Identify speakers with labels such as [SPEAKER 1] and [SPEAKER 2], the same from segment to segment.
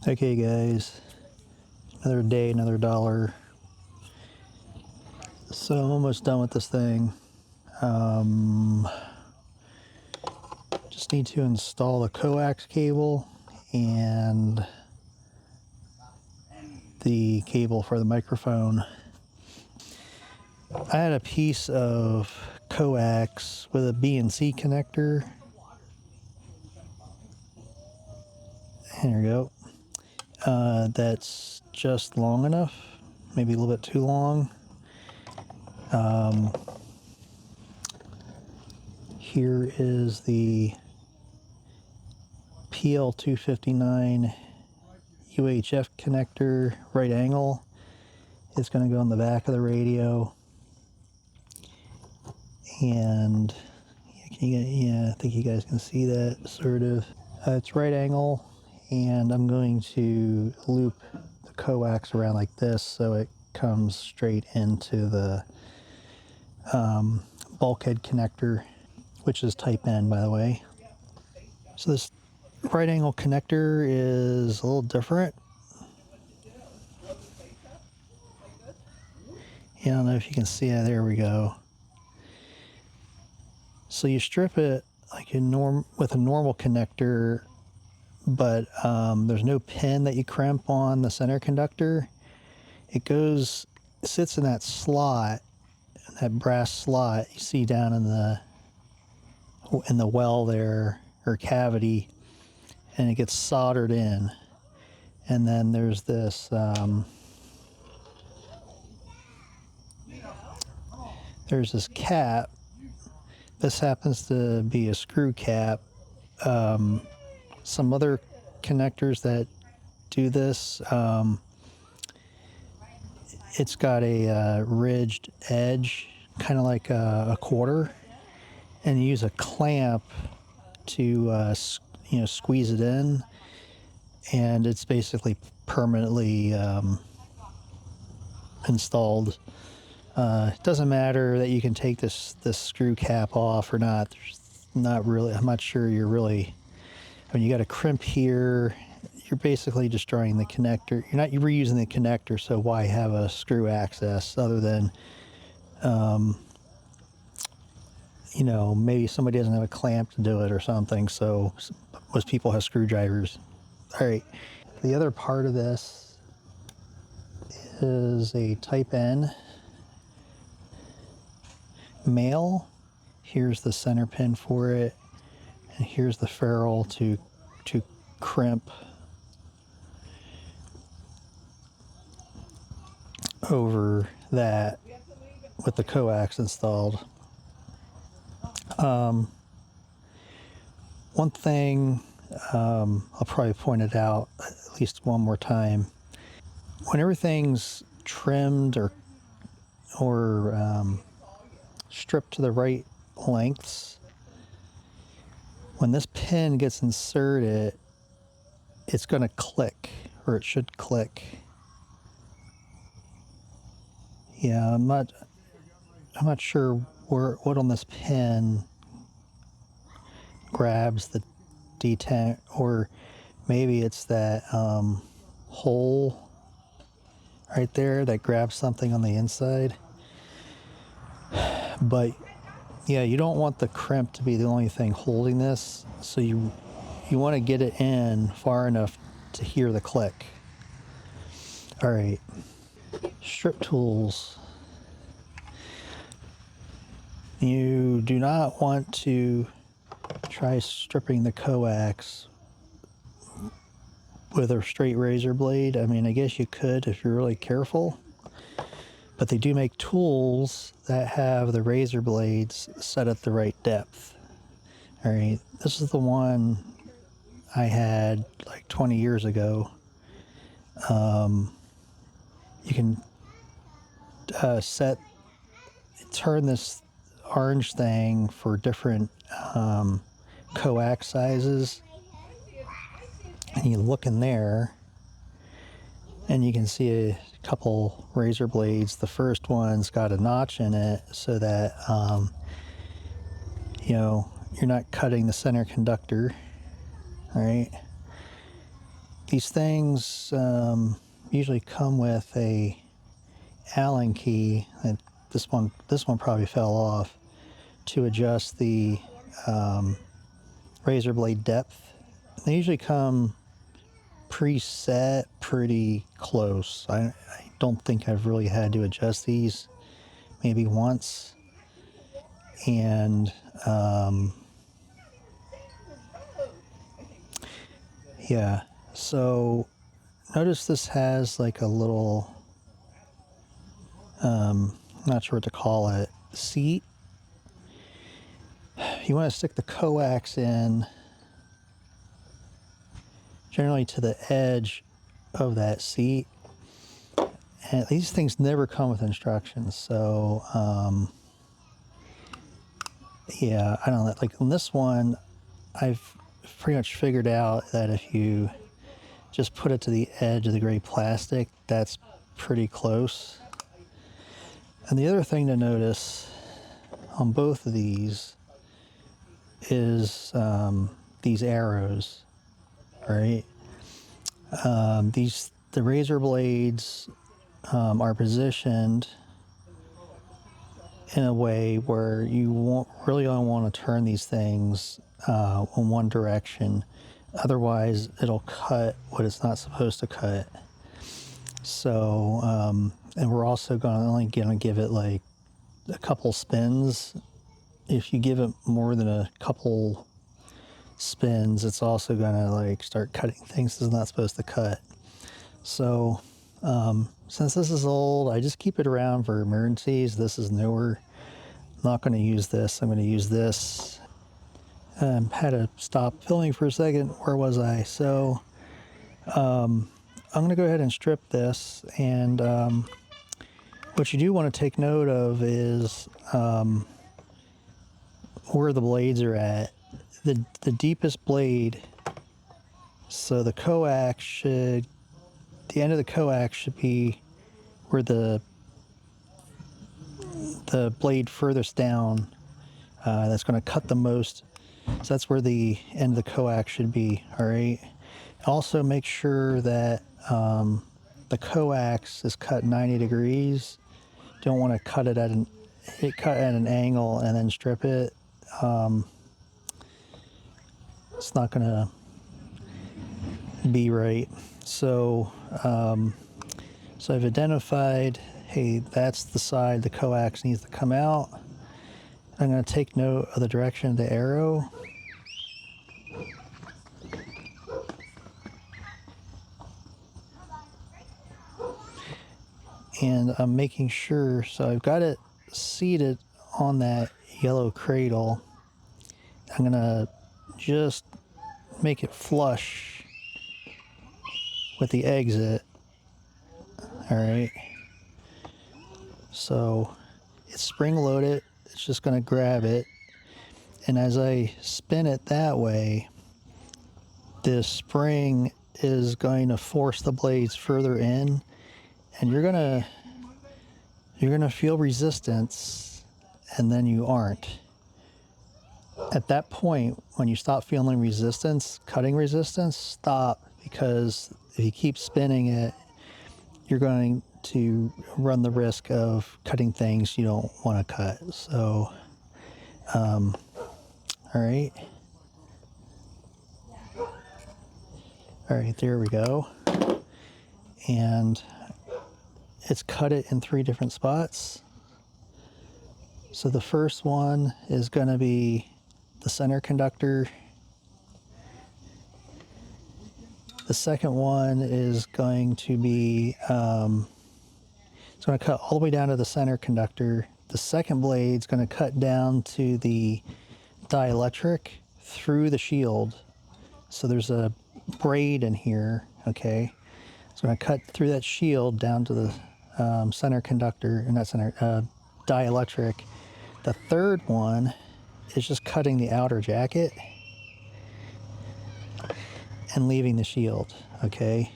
[SPEAKER 1] Okay guys, another day, another dollar. So I'm almost done with this thing. Just need to install the coax cable and the cable for the microphone. I had a piece of coax with a B&C connector. There we go. That's just long enough, maybe a little bit too long. Here is the PL259 UHF connector, right angle. It's going to go on the back of the radio. And yeah, I think you guys can see that sort of. It's right angle, and I'm going to loop the coax around like this so it comes straight into the bulkhead connector, which is type N, by the way. So this right angle connector is a little different. Yeah, I don't know if you can see it. There we go. So you strip it like with a normal connector, but there's no pin that you crimp on the center conductor. It sits in that slot, that brass slot you see down in the well there, or cavity, and it gets soldered in. And then there's this cap. This happens to be a screw cap. Some other connectors that do this, it's got a ridged edge, kind of like a quarter, and you use a clamp to squeeze it in, and it's basically permanently installed. It doesn't matter that you can take this screw cap off or not. There's not really, I'm not sure you're really, I mean, you got a crimp here. You're basically destroying the connector. You're not reusing the connector, so why have a screw access other than, maybe somebody doesn't have a clamp to do it or something, so most people have screwdrivers. All right, the other part of this is a type N male. Here's the center pin for it, and here's the ferrule to crimp over that with the coax installed. One thing I'll probably point it out at least one more time. When everything's trimmed or stripped to the right lengths, when this pin gets inserted, it's going to click, or it should click. Yeah, I'm not sure what on this pin grabs the detent, or maybe it's that hole right there that grabs something on the inside. But yeah, you don't want the crimp to be the only thing holding this, so you want to get it in far enough to hear the click. All right, strip tools. You do not want to try stripping the coax with a straight razor blade. I mean, I guess you could if you're really careful, but they do make tools that have the razor blades set at the right depth. All right, this is the one I had like 20 years ago. You can turn this orange thing for different coax sizes, and you look in there and you can see a couple razor blades. The first one's got a notch in it so that you're not cutting the center conductor. All right, these things usually come with a Allen key, and this one probably fell off, to adjust the razor blade depth. They usually come preset pretty close. I don't think I've really had to adjust these, maybe once. And yeah, so notice this has like a little, not sure what to call it, seat. You want to stick the coax in generally to the edge of that seat. And these things never come with instructions, so yeah, I don't know. Like on this one, I've pretty much figured out that if you just put it to the edge of the gray plastic, that's pretty close. And the other thing to notice on both of these is these arrows, right? The razor blades are positioned in a way where you won't really only want to turn these things in one direction. Otherwise, it'll cut what it's not supposed to cut. So, and we're also only going to give it like a couple spins. If you give it more than a couple spins, it's also going to like start cutting things it's not supposed to cut. So, since this is old, I just keep it around for emergencies. This is newer. I'm not going to use this. I'm going to use this. Had to stop filming for a second. Where was I? So, I'm going to go ahead and strip this. And what you do want to take note of is where the blades are at. The deepest blade, so the coax should, the end of the coax should be where the blade furthest down, that's going to cut the most. So that's where the end of the coax should be, all right? Also make sure that the coax is cut 90 degrees. Don't want to cut it at an angle and then strip it. It's not going to be right. So, so I've identified, hey, that's the side the coax needs to come out. I'm going to take note of the direction of the arrow. And I'm making sure, so I've got it seated on that yellow cradle. I'm going to just make it flush with the exit. All right. So it's spring loaded. It's just going to grab it. And as I spin it that way, this spring is going to force the blades further in, and you're going to feel resistance, and then you aren't. At that point, when you stop feeling resistance, cutting resistance, stop, because if you keep spinning it, you're going to run the risk of cutting things you don't want to cut. So, all right. All right, there we go. And it's cut it in 3 different spots. So the first one is going to be the center conductor. The second one is going to be, it's going to cut all the way down to the center conductor. The second blade is going to cut down to the dielectric through the shield. So there's a braid in here, okay? It's going to cut through that shield down to the center conductor, and that's dielectric. The third one is just cutting the outer jacket and leaving the shield, okay?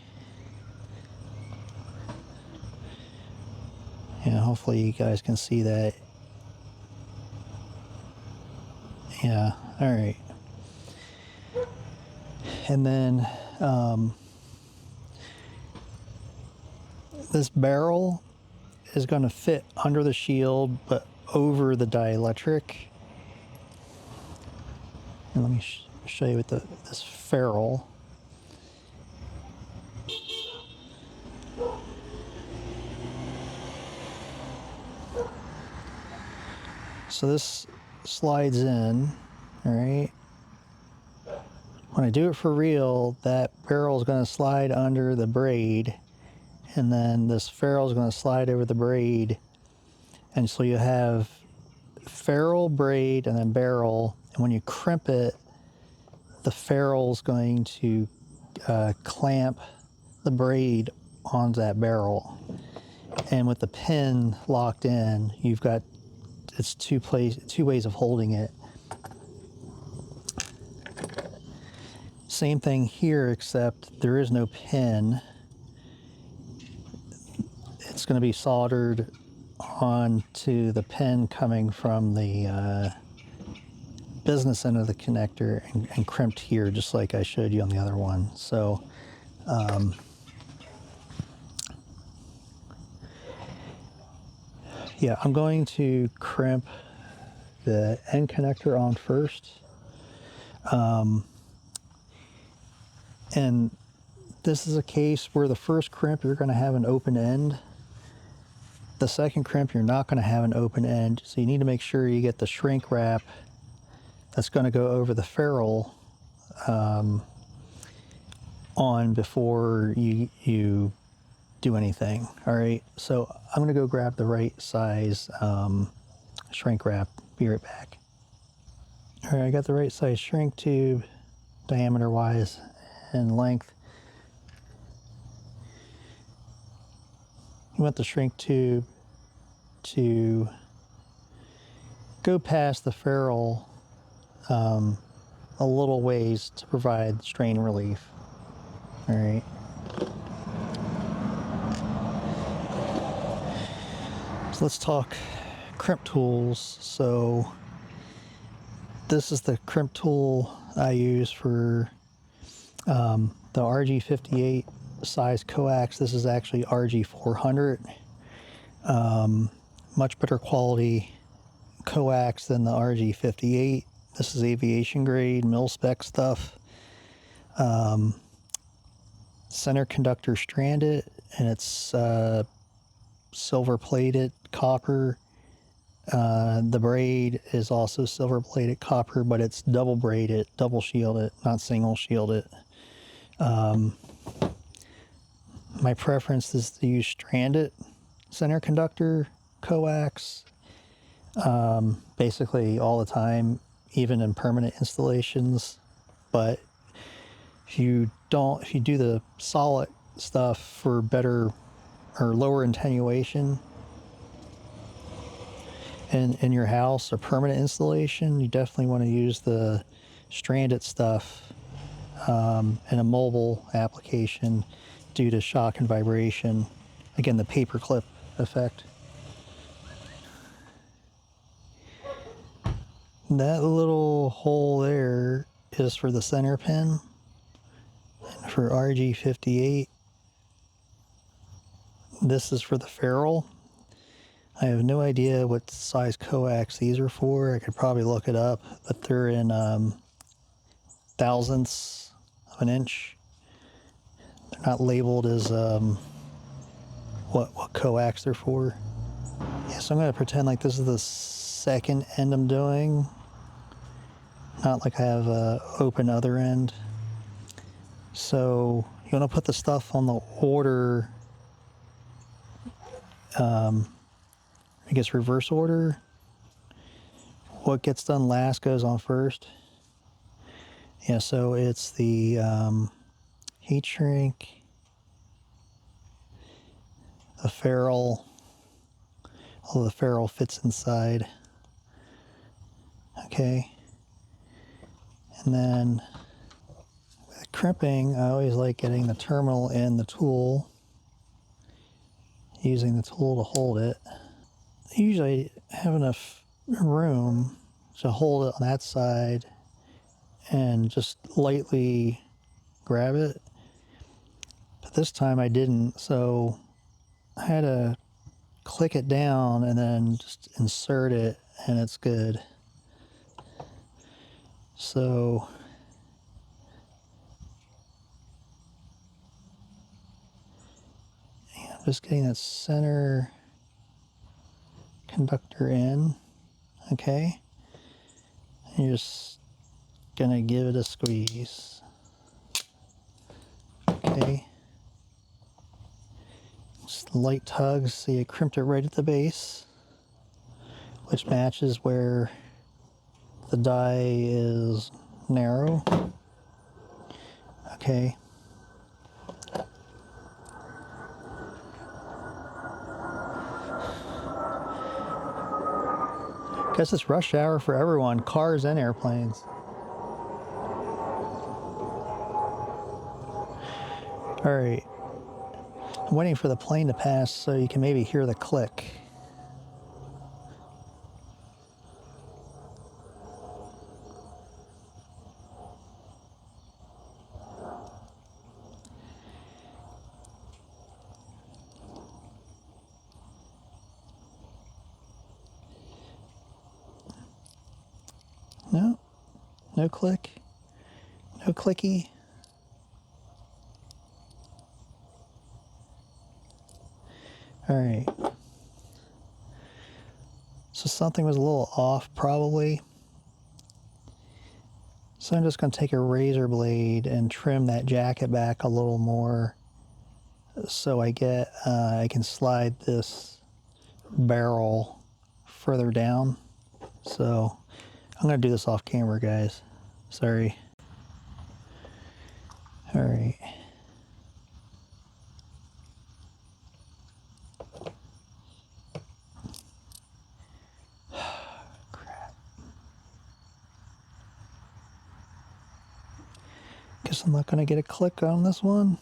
[SPEAKER 1] Yeah, hopefully you guys can see that. Yeah, all right. And then this barrel is going to fit under the shield but over the dielectric. And let me show you with this ferrule. So this slides in, all right? When I do it for real, that barrel is going to slide under the braid, and then this ferrule is going to slide over the braid. And so you have ferrule, braid, and then barrel. And when you crimp it, the ferrule is going to clamp the braid onto that barrel. And with the pin locked in, you've got, it's two ways of holding it. Same thing here, except there is no pin. It's going to be soldered onto the pin coming from the business end of the connector and crimped here, just like I showed you on the other one. So yeah, I'm going to crimp the end connector on first. And this is a case where the first crimp you're going to have an open end. The second crimp you're not going to have an open end, so you need to make sure you get the shrink wrap that's going to go over the ferrule on before you do anything. All right, so I'm going to go grab the right size shrink wrap. Be right back. All right, I got the right size shrink tube, diameter wise and length. You want the shrink tube to go past the ferrule a little ways to provide strain relief. All right. So let's talk crimp tools. So this is the crimp tool I use for the RG58 size coax. This is actually RG400. Much better quality coax than the RG58. This is aviation grade, mil spec stuff. Center conductor stranded, and it's silver plated copper. The braid is also silver plated copper, but it's double braided, double shielded, not single shielded. My preference is to use stranded center conductor coax basically all the time, even in permanent installations. But if you do the solid stuff for better or lower attenuation in your house or permanent installation, you definitely want to use the stranded stuff in a mobile application due to shock and vibration. Again, the paperclip effect. That little hole there is for the center pin. And for RG58, this is for the ferrule. I have no idea what size coax these are for. I could probably look it up, but they're in thousandths of an inch. They're not labeled as what coax they're for. Yeah, so I'm going to pretend like this is the second end I'm doing, not like I have a open other end. So you want to put the stuff on the order, I guess reverse order. What gets done last goes on first. Yeah, so it's the heat shrink, the ferrule, although the ferrule fits inside. Okay. And then with crimping, I always like getting the terminal in the tool, using the tool to hold it. Usually I have enough room to hold it on that side and just lightly grab it. But this time I didn't, so I had to click it down and then just insert it, and it's good. So I'm just getting that center conductor in. Okay, and you're just gonna give it a squeeze. Okay, just light tugs. See, I crimped it right at the base, which matches where the die is narrow. Okay. Guess it's rush hour for everyone, cars and airplanes. All right. I'm waiting for the plane to pass so you can maybe hear the click. No, no click, no clicky. All right. So something was a little off probably. So I'm just going to take a razor blade and trim that jacket back a little more so I can slide this barrel further down. So I'm going to do this off camera, guys. Sorry. All right. Crap. Guess I'm not going to get a click on this one.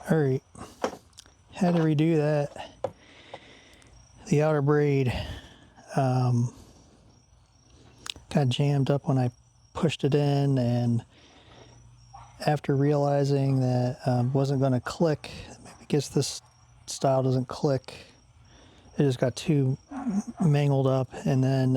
[SPEAKER 1] All right, had to redo that. The outer braid got jammed up when I pushed it in, and after realizing that wasn't going to click, maybe because this style doesn't click, it just got too mangled up. And then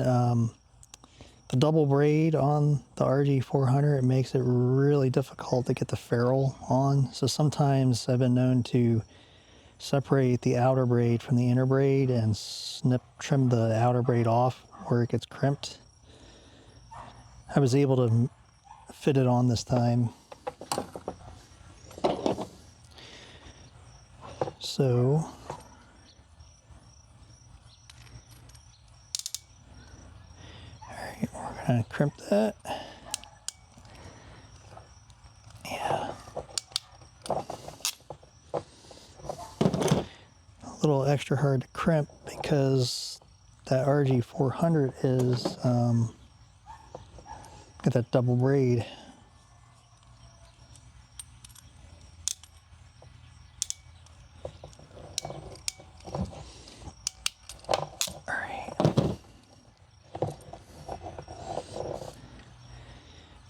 [SPEAKER 1] the double braid on the RG400, it makes it really difficult to get the ferrule on. So sometimes I've been known to separate the outer braid from the inner braid and trim the outer braid off where it gets crimped. I was able to fit it on this time. So we're going to crimp that. Yeah. A little extra hard to crimp because that RG400 is got that double braid.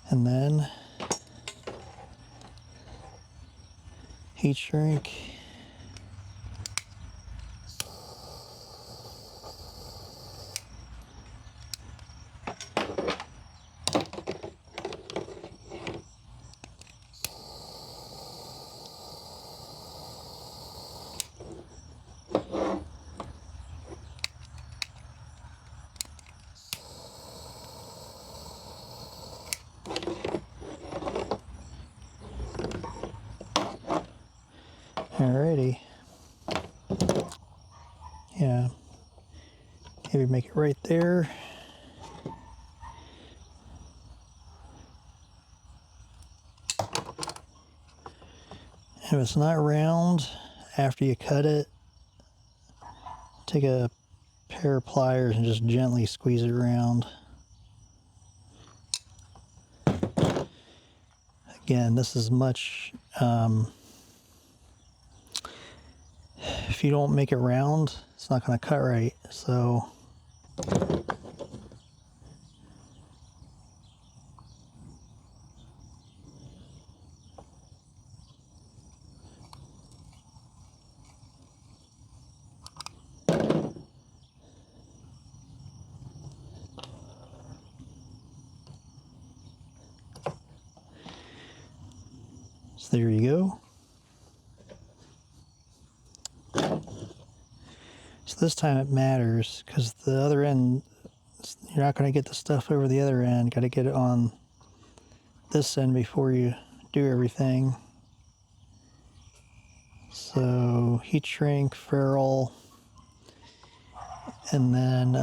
[SPEAKER 1] And then heat shrink. Alrighty. Yeah. Maybe make it right there. If it's not round, after you cut it, take a pair of pliers and just gently squeeze it around. Again, this is much, if you don't make it round, it's not going to cut right. So there you go. So this time it matters because the other end, you're not going to get the stuff over the other end. Got to get it on this end before you do everything. So heat shrink, ferrule, and then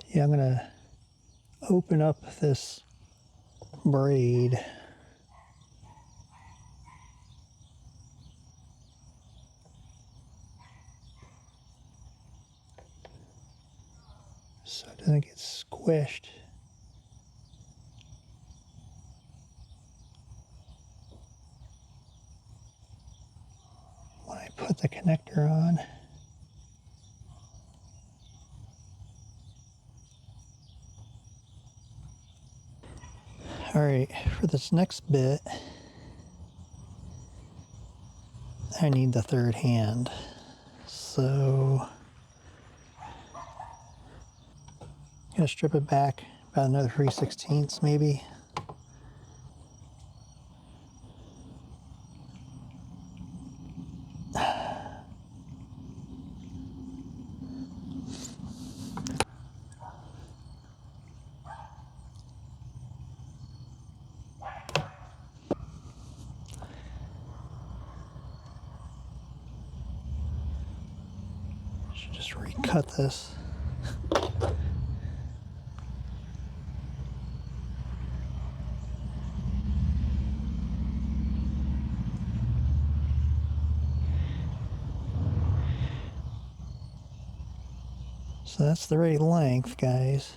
[SPEAKER 1] yeah, I'm gonna open up this braid. So it doesn't get squished. When I put the connector on. All right, for this next bit, I need the third hand. So I'm gonna strip it back about another 3/16 maybe. Should just recut this. So that's the right length, guys.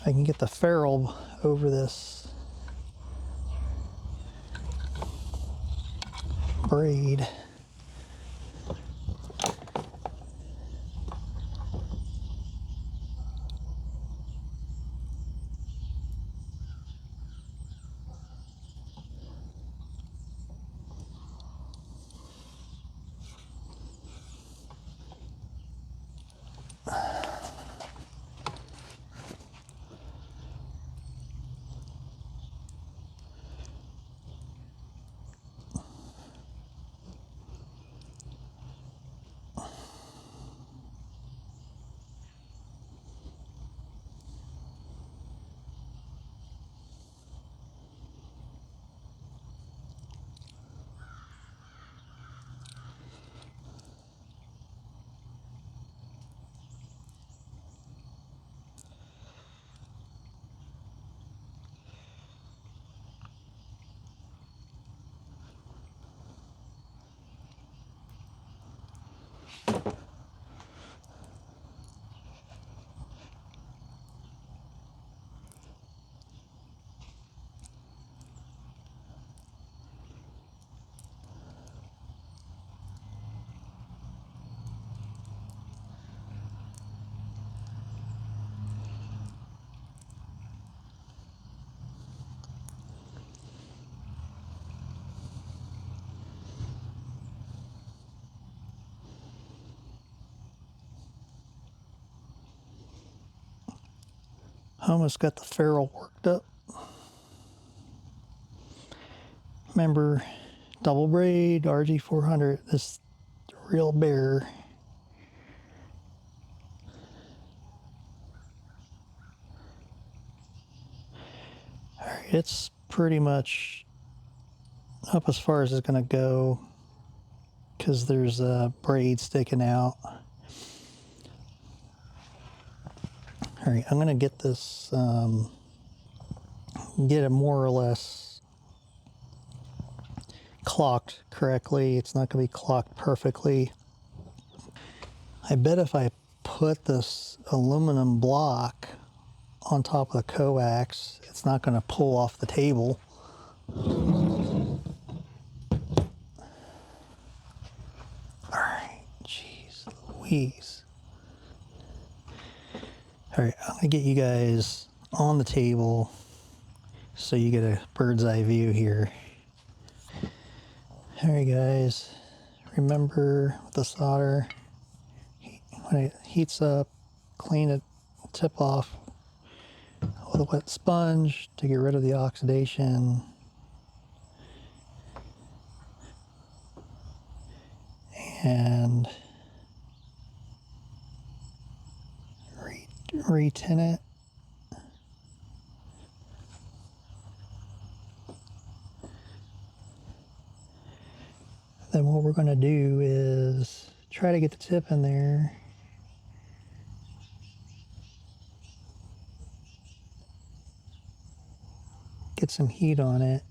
[SPEAKER 1] I can get the ferrule over this braid. Almost got the ferrule worked up. Remember, double braid, RG400, this real bear. Alright, it's pretty much up as far as it's gonna go because there's a braid sticking out. Alright, I'm gonna get this, get it more or less clocked correctly. It's not gonna be clocked perfectly. I bet if I put this aluminum block on top of the coax, it's not gonna pull off the table. Alright, jeez Louise. Alright, I'm gonna get you guys on the table so you get a bird's eye view here. Alright guys, remember with the solder, when it heats up, clean it, tip off with a wet sponge to get rid of the oxidation. And re-tin it. Then what we're going to do is try to get the tip in there. Get some heat on it.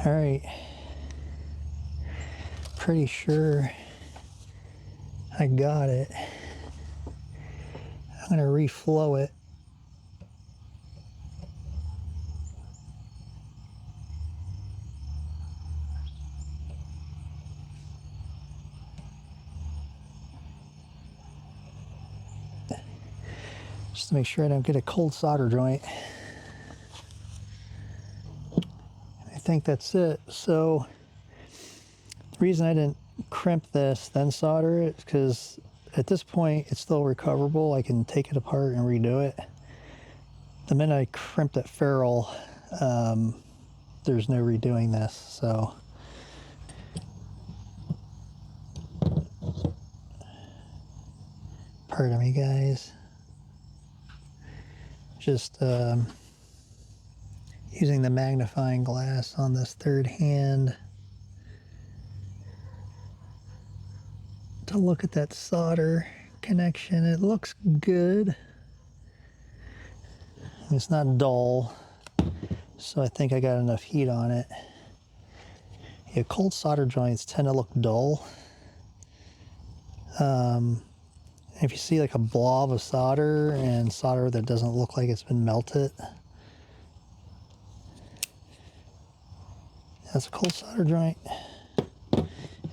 [SPEAKER 1] All right. Pretty sure I got it. I'm going to reflow it. just to make sure I don't get a cold solder joint. I think that's it. So the reason I didn't crimp this then solder it is because at this point it's still recoverable. I can take it apart and redo it. The minute I crimp that ferrule, there's no redoing this. So pardon me, guys. Just using the magnifying glass on this third hand to look at that solder connection. It looks good. It's not dull, so I think I got enough heat on it. Yeah, cold solder joints tend to look dull. If you see like a blob of solder and solder that doesn't look like it's been melted, that's a cold solder joint.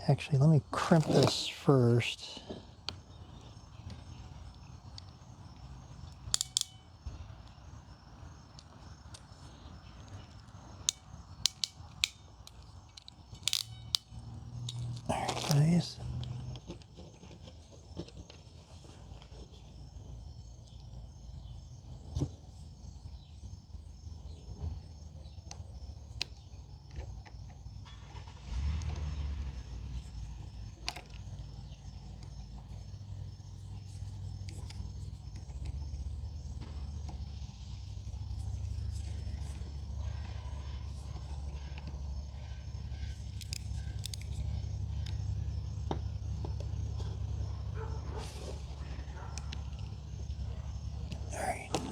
[SPEAKER 1] Actually, let me crimp this first. Alright, guys.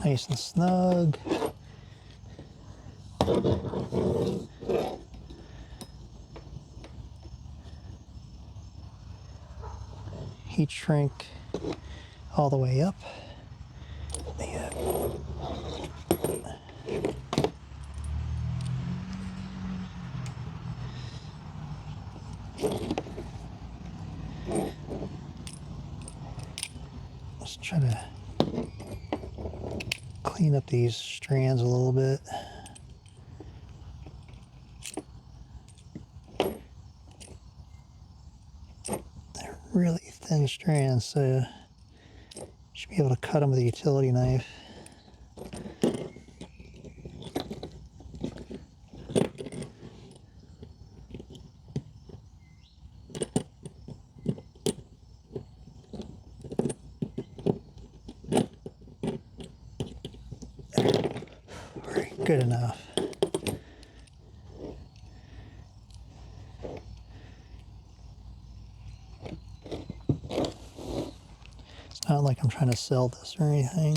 [SPEAKER 1] Nice and snug. Heat shrink all the way up. Yeah. Let's try to clean up these strands a little bit. They're really thin strands, so you should be able to cut them with a utility knife. All right, good enough. It's not like I'm trying to sell this or anything.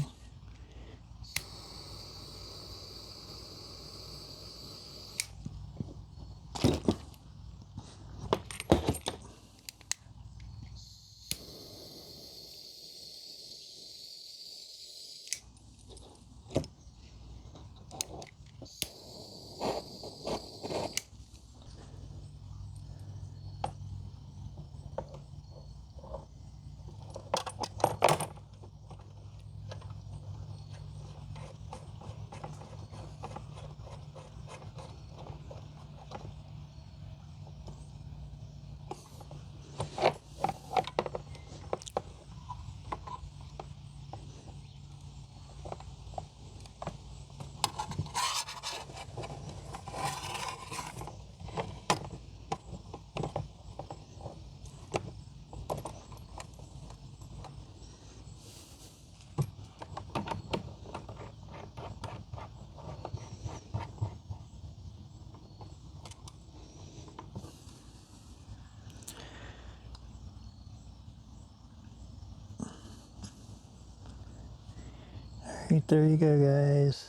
[SPEAKER 1] Right, there you go, guys.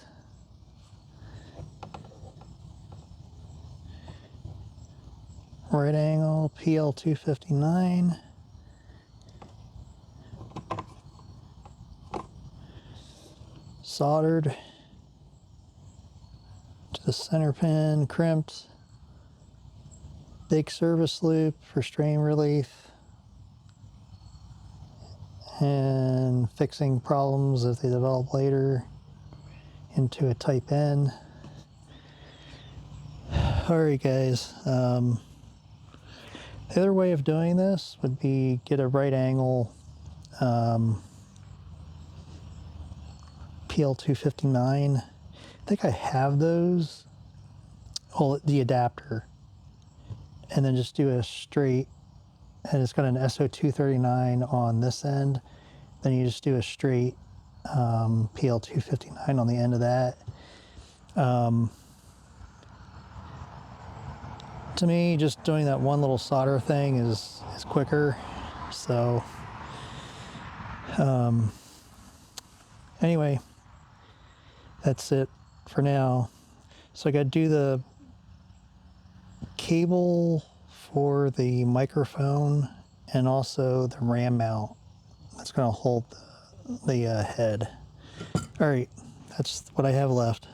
[SPEAKER 1] Right angle PL 259. Soldered to the center pin, crimped. Big service loop for strain relief. and fixing problems if they develop later into a type N. Alright guys, the other way of doing this would be get a right angle PL259. I think I have those, well, the adapter, and then just do a straight, and it's got an SO239 on this end, then you just do a straight PL259 on the end of that. To me, just doing that one little solder thing is quicker. So anyway, that's it for now. So I got to do the cable for the microphone and also the RAM mount that's going to hold the head. All right, that's what I have left.